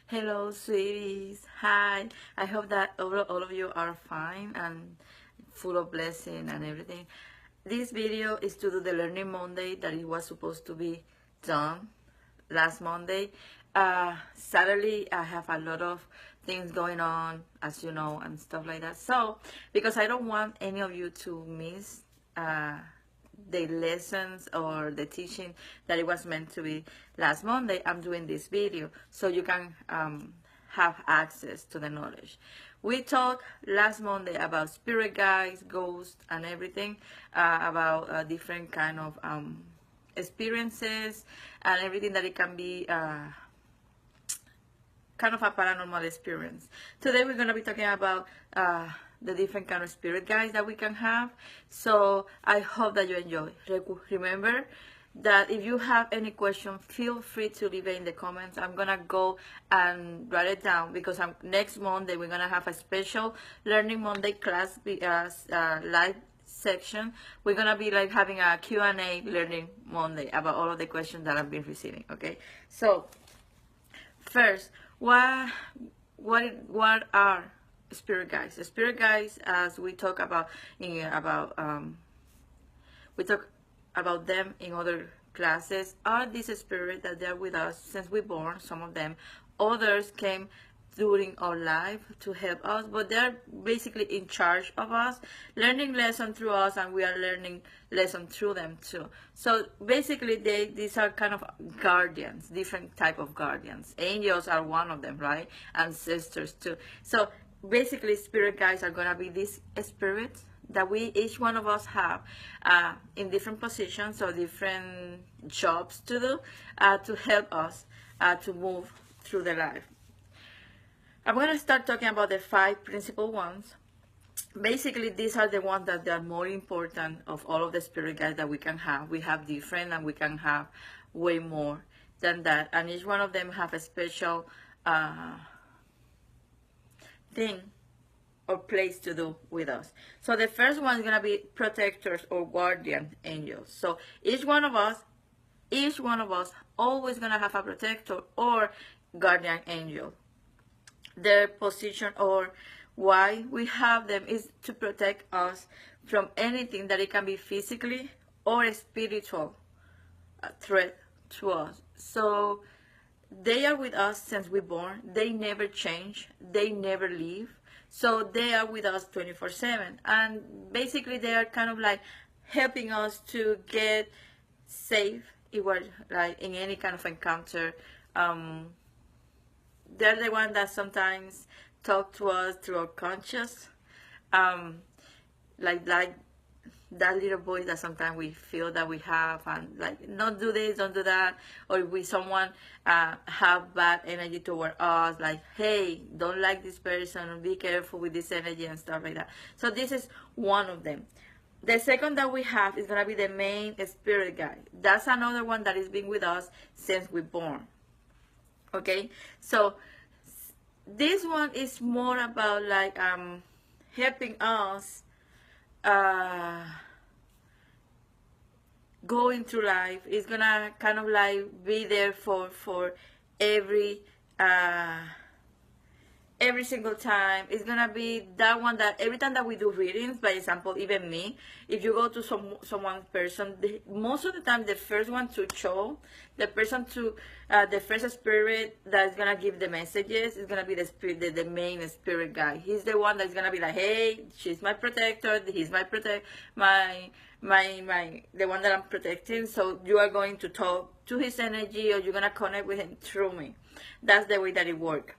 Hello, sweeties. Hi. I hope that all of you are fine and full of blessing and everything. This video is to do the Learning Monday that it was supposed to be done last Monday. Sadly, I have a lot of things going on, as you know, and stuff like that. So, because I don't want any of you to miss uh, the lessons or the teaching that it was meant to be last Monday, I'm doing this video so you can have access to the knowledge. We talked last Monday about spirit guides, ghosts, and everything, about different kind of experiences and everything that it can be kind of a paranormal experience. Today we're going to be talking about the different kind of spirit guides that we can have. So I hope that you enjoy. Remember that if you have any question, feel free to leave it in the comments. I'm going to go and write it down because next Monday we're going to have a special Learning Monday class live section. We're going to be like having a Q&A Learning Monday about all of the questions that I've been receiving. Okay, so first, what are spirit guides? The spirit guides, as we talk about we talk about them in other classes, are these spirits that they're with us since we're born. Some of them, others came during our life to help us, but they're basically in charge of us, learning lesson through us, and we are learning lesson through them too. So basically these are kind of guardians, different type of guardians. Angels are one of them, right? Ancestors too. So basically spirit guides are going to be these spirits that we each one of us have in different positions or different jobs to do to help us to move through the life. I'm going to start talking about the 5 principal ones. Basically, these are the ones that are more important of all of the spirit guides that we can have. We have different and we can have way more than that. And each one of them have a special thing or place to do with us. So the first one is going to be protectors or guardian angels. So each one of us always going to have a protector or guardian angel. Their position or why we have them is to protect us from anything that it can be physically or spiritual threat to us. So they are with us since we're born. They never change. They never leave. So they are with us 24/7. And basically they are kind of like helping us to get safe if we're like in any kind of encounter. They're the one that sometimes talk to us through our conscious, like that little voice that sometimes we feel that we have, and like, don't do this, don't do that, or if we someone have bad energy toward us, like, hey, don't like this person, be careful with this energy and stuff like that. So this is one of them. The second that we have is gonna be the main spirit guide. That's another one that has been with us since we're born. Okay, so this one is more about like helping us going through life. It's gonna kind of like be there for every uh every single time. It's gonna be that one that every time that we do readings, by example, even me, if you go to someone person, most of the time the first one to show the person to the first spirit that is gonna give the messages is gonna be the spirit, the main spirit guy. He's the one that's gonna be like, hey, she's my protector, he's my the one that I'm protecting. So you are going to talk to his energy, or you're gonna connect with him through me. That's the way that it works.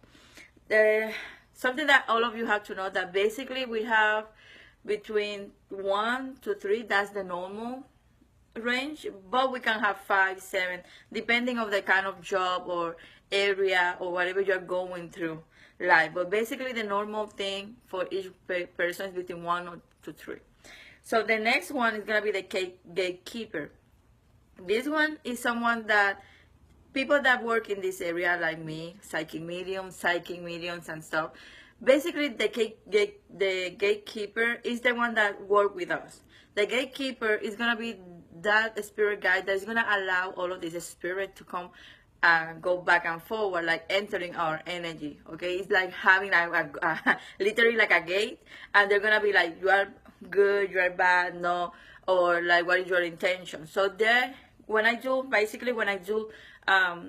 Something that all of you have to know, that basically we have between 1 to 3, that's the normal range, but we can have 5, 7, depending on the kind of job or area or whatever you're going through life. But basically the normal thing for each person is between 1 to 3. So the next one is going to be the gatekeeper. This one is someone that people that work in this area, like me, psychic mediums and stuff, basically the gatekeeper is the one that work with us. The gatekeeper is going to be that spirit guide that is going to allow all of this spirit to come go back and forward, like entering our energy. Okay, it's like having literally like a gate, and they're gonna be like, you are good, you are bad, no, or like, what is your intention? So there, when I do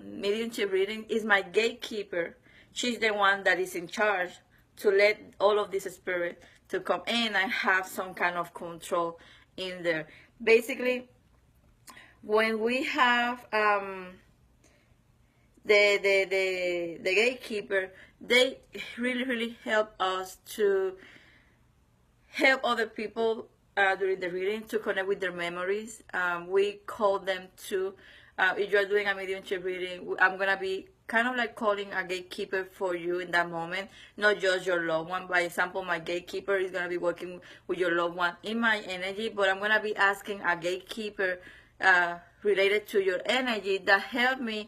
mediumship reading, is my gatekeeper. She's the one that is in charge to let all of this spirit to come in and have some kind of control in there. Basically, when we have the gatekeeper, they really help us to help other people during the reading to connect with their memories. We call them to, if you're doing a mediumship reading, I'm going to be kind of like calling a gatekeeper for you in that moment, not just your loved one. By example, my gatekeeper is going to be working with your loved one in my energy, but I'm going to be asking a gatekeeper related to your energy that help me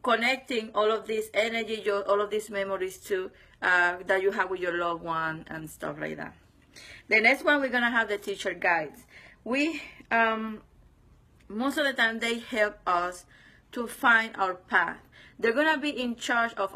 connecting all of this energy, all of these memories to that you have with your loved one and stuff like that. The next one, we're gonna have the teacher guides. We most of the time they help us to find our path. They're gonna be in charge of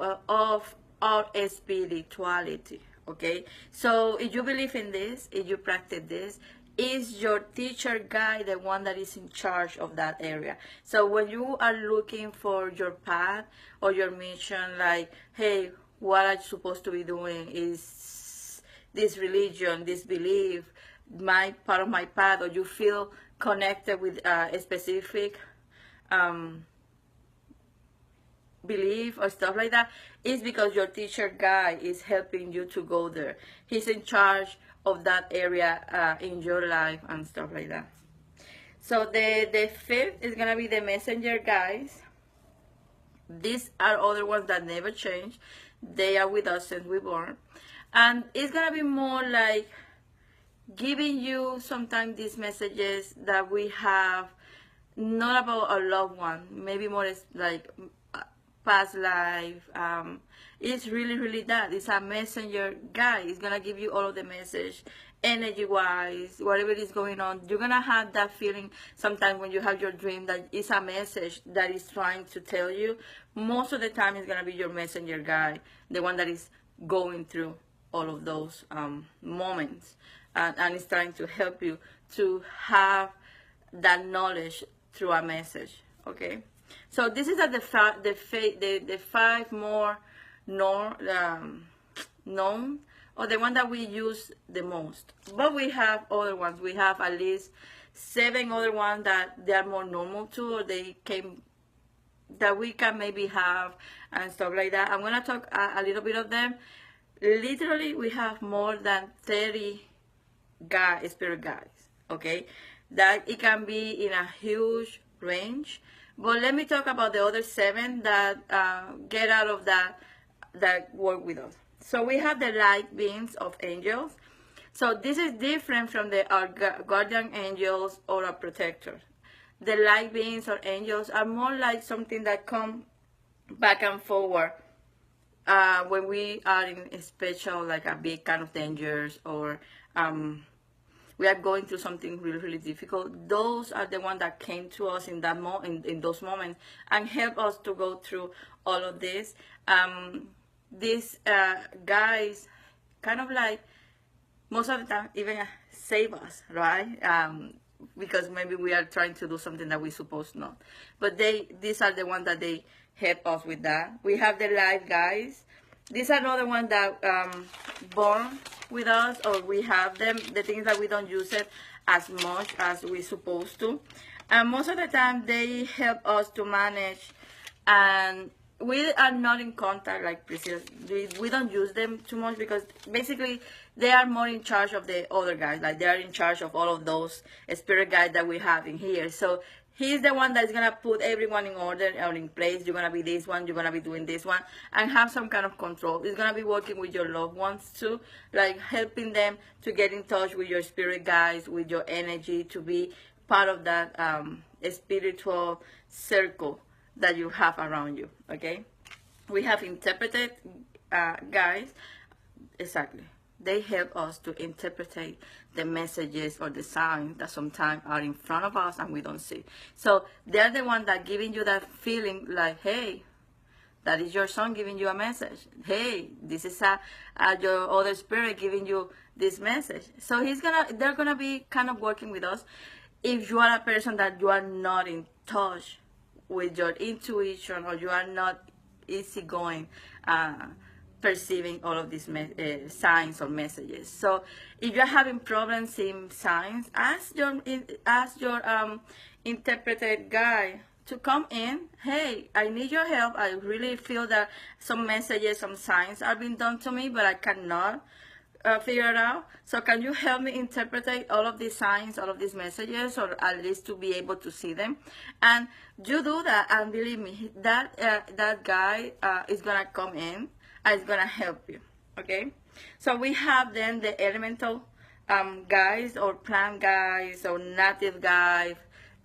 our spirituality. Okay, so if you believe in this, if you practice this, is your teacher guide the one that is in charge of that area. So when you are looking for your path or your mission, like, hey, what I'm supposed to be doing is this religion, this belief, my part of my path, or you feel connected with a specific belief or stuff like that, is because your teacher guide is helping you to go there. He's in charge of that area in your life and stuff like that. So the fifth is gonna be the messenger guides. These are other ones that never change. They are with us since we born, and it's gonna be more like giving you sometimes these messages that we have, not about a loved one, maybe more like past life. It's really that. It's a messenger guide. It's gonna give you all of the message, energy wise, whatever is going on. You're gonna have that feeling sometimes when you have your dream that it's a message that is trying to tell you. Most of the time it's gonna be your messenger guide, the one that is going through all of those moments, and it's trying to help you to have that knowledge through a message. Okay, so this is the five more known, or the one that we use the most. But we have other ones. We have at least 7 other ones that they are more normal too, or they came that we can maybe have and stuff like that. I'm gonna talk a little bit of them. Literally, we have more than 30 spirit guides. Okay, that it can be in a huge range. But let me talk about the other 7 that get out of that work with us. So we have the light beings of angels. So this is different from our guardian angels or our protectors. The light beings or angels are more like something that come back and forward when we are in a special, like a big kind of dangers, or we are going through something really difficult. Those are the ones that came to us in that in those moments and help us to go through all of this. These guys kind of like most of the time even save us, right? Because maybe we are trying to do something that we're supposed not. But these are the ones that they help us with that. We have the life guys. These are another one that born with us, or we have them. The things that we don't use it as much as we're supposed to. And most of the time they help us to manage, and we are not in contact like Priscilla. We don't use them too much because basically they are more in charge of the other guys. Like they are in charge of all of those spirit guides that we have in here. So he's the one that's gonna put everyone in order or in place. You're gonna be this one, you're gonna be doing this one, and have some kind of control. He's gonna be working with your loved ones too, like helping them to get in touch with your spirit guides, with your energy, to be part of that spiritual circle that you have around you. Okay, we have interpreted guides. Exactly. They help us to interpret the messages or the signs that sometimes are in front of us and we don't see. So they're the one that giving you that feeling like, hey, that is your son giving you a message. Hey, this is your other spirit giving you this message. So they're gonna be kind of working with us. If you are a person that you are not in touch with your intuition, or you are not easygoing, perceiving all of these signs or messages. So if you're having problems seeing signs, ask your interpreted guide to come in. Hey, I need your help. I really feel that some messages, some signs are being done to me, but I cannot figure it out. So can you help me interpret all of these signs, all of these messages, or at least to be able to see them? And you do that, and believe me, that guy is gonna come in and is gonna help you. Okay. So we have then the elemental guys, or plant guys, or native guys,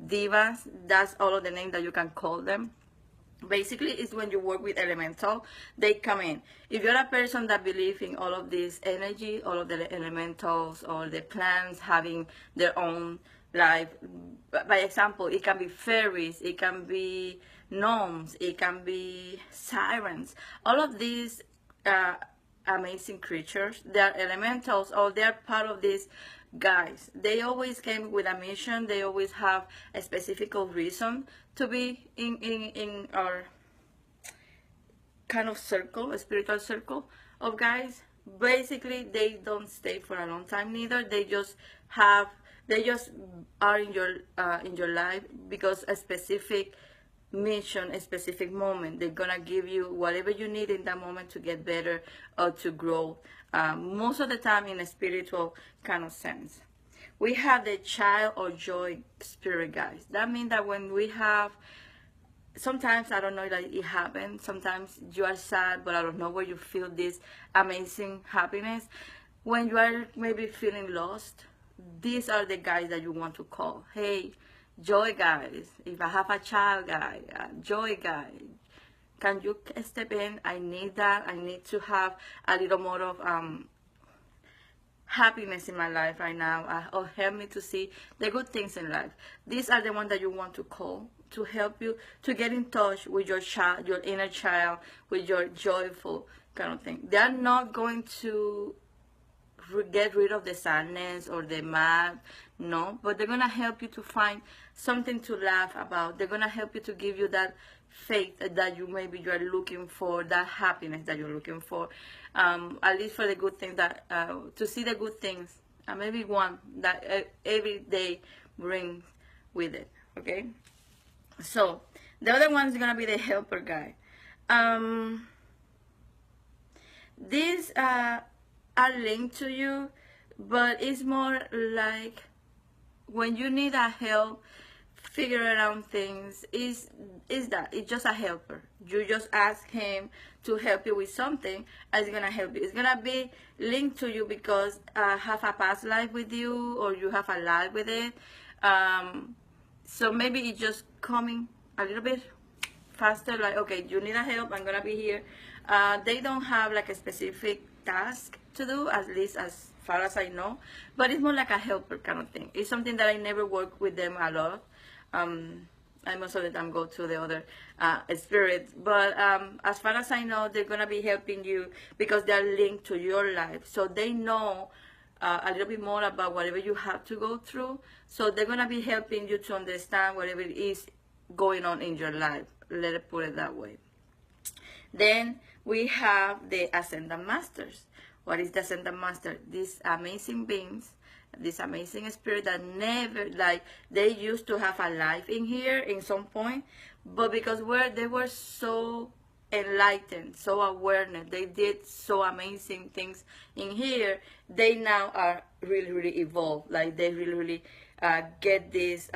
divas. That's all of the names that you can call them. Basically, it's when you work with elemental, they come in. If you're a person that believes in all of this energy, all of the elementals, or the plants having their own life, by example, it can be fairies, it can be gnomes, it can be sirens. All of these amazing creatures, they're elementals, or they're part of this guys. They always came with a mission. They always have a specific reason to be in our kind of circle, a spiritual circle of guys. Basically, they don't stay for a long time neither. They just are in your life because a specific mission, a specific moment. They're gonna give you whatever you need in that moment to get better or to grow. Most of the time in a spiritual kind of sense. We have the child or joy spirit guys. That means that when we have, sometimes I don't know, like it happens, sometimes you are sad, but out of nowhere you feel this amazing happiness. When you are maybe feeling lost, these are the guys that you want to call. Hey, joy guys, if I have a child guy, joy guy, can you step in? I need that. I need to have a little more of happiness in my life right now, or help me to see the good things in life. These are the ones that you want to call to help you to get in touch with your child, your inner child, with your joyful kind of thing. They are not going to get rid of the sadness or the mad, no, but they're gonna help you to find something to laugh about. They're gonna help you to give you that faith that you are looking for, that happiness that you're looking for, at least for the good things, that to see the good things, and maybe one that every day brings with it. Okay, so the other one is gonna be the helper guy. These are linked to you, but it's more like when you need a help figuring out things, is that it's just a helper. You just ask him to help you with something, and it's gonna help you. It's gonna be linked to you because have a past life with you, or you have a life with it. So maybe it's just coming a little bit faster, like, okay, you need a help, I'm gonna be here. They don't have like a specific task to do, at least as far as I know, but it's more like a helper kind of thing. It's something that I never work with them a lot. I most of the time go to the other spirits, but as far as I know, they're gonna be helping you because they're linked to your life, so they know a little bit more about whatever you have to go through. So they're gonna be helping you to understand whatever it is going on in your life. Let it put it that way. Then we have the Ascendant Masters. What is the Ascendant Master? These amazing beings, this amazing spirit that never, like, they used to have a life in here in some point, but because they were so enlightened, so awareness, they did so amazing things in here, they now are really, really evolved. Like, they really, really get this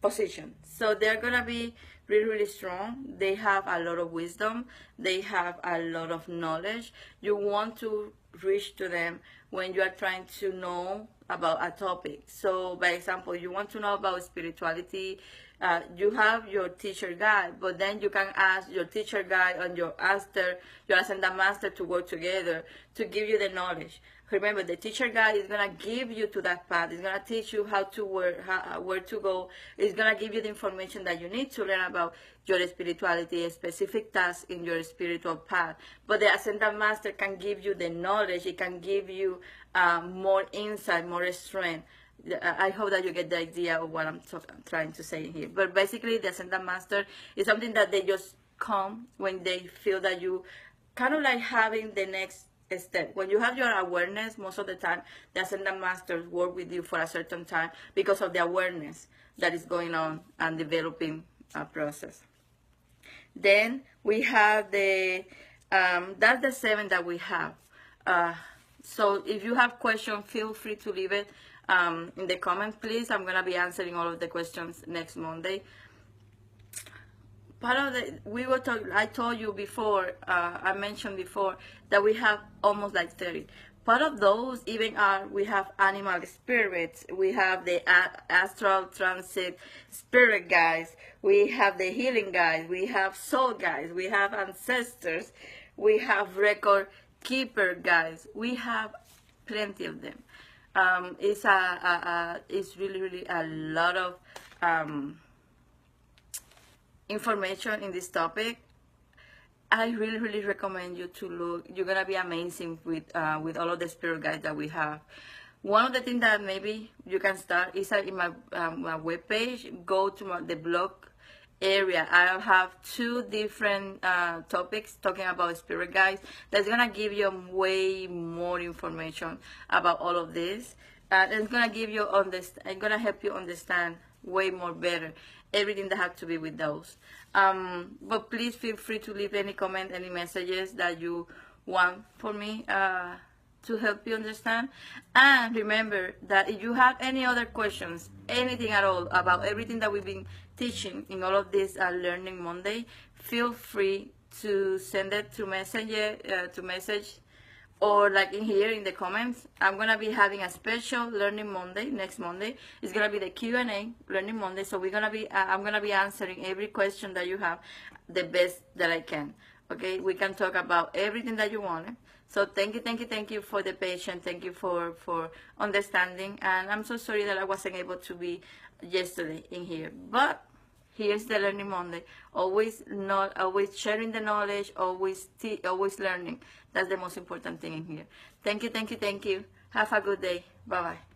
position. So they're gonna be really, really strong. They have a lot of wisdom. They have a lot of knowledge. You want to reach to them when you are trying to know about a topic. So, by example, you want to know about spirituality, You have your teacher guide, but then you can ask your teacher guide and your ascended master to work together to give you the knowledge. Remember, the teacher guide is gonna give you to that path. It's gonna teach you how to work, where to go. It's gonna give you the information that you need to learn about your spirituality, a specific task in your spiritual path. But the ascended master can give you the knowledge. It can give you more insight, more strength. I hope that you get the idea of what I'm trying to say here. But basically, the ascended master is something that they just come when they feel that you kind of like having the next step. When you have your awareness, most of the time, the ascended masters work with you for a certain time because of the awareness that is going on and developing process. Then we have the, that's the 7 that we have. So if you have questions, feel free to leave it in the comments, please. I'm going to be answering all of the questions next Monday. Part of the, I told you before, I mentioned before that we have almost like 30. Part of those even are, we have animal spirits, we have the astral transit spirit guides, we have the healing guides, we have soul guides, we have ancestors, we have record keeper guides, we have plenty of them. It's really a lot of information in this topic. I really recommend you to look. You're gonna be amazing with all of the spirit guides that we have. One of the things that maybe you can start is in my webpage. Go to the blog area. I'll have 2 different topics talking about spirit guides. That's gonna give you way more information about all of this. It's gonna give you it's gonna help you understand way more better everything that has to be with those. But please feel free to leave any comment, any messages that you want for me to help you understand. And remember that if you have any other questions, anything at all about everything that we've been teaching in all of this Learning Monday, feel free to send it to message or like in here in the comments. I'm gonna be having a special Learning Monday next Monday. It's gonna be the Q&A Learning Monday. So we're gonna be I'm gonna be answering every question that you have the best that I can. Okay, we can talk about everything that you wanted. So thank you for the patience. Thank you for understanding. And I'm so sorry that I wasn't able to be yesterday in here. But here's the Learning Monday. Always sharing the knowledge, always learning. That's the most important thing in here. Thank you. Have a good day. Bye-bye.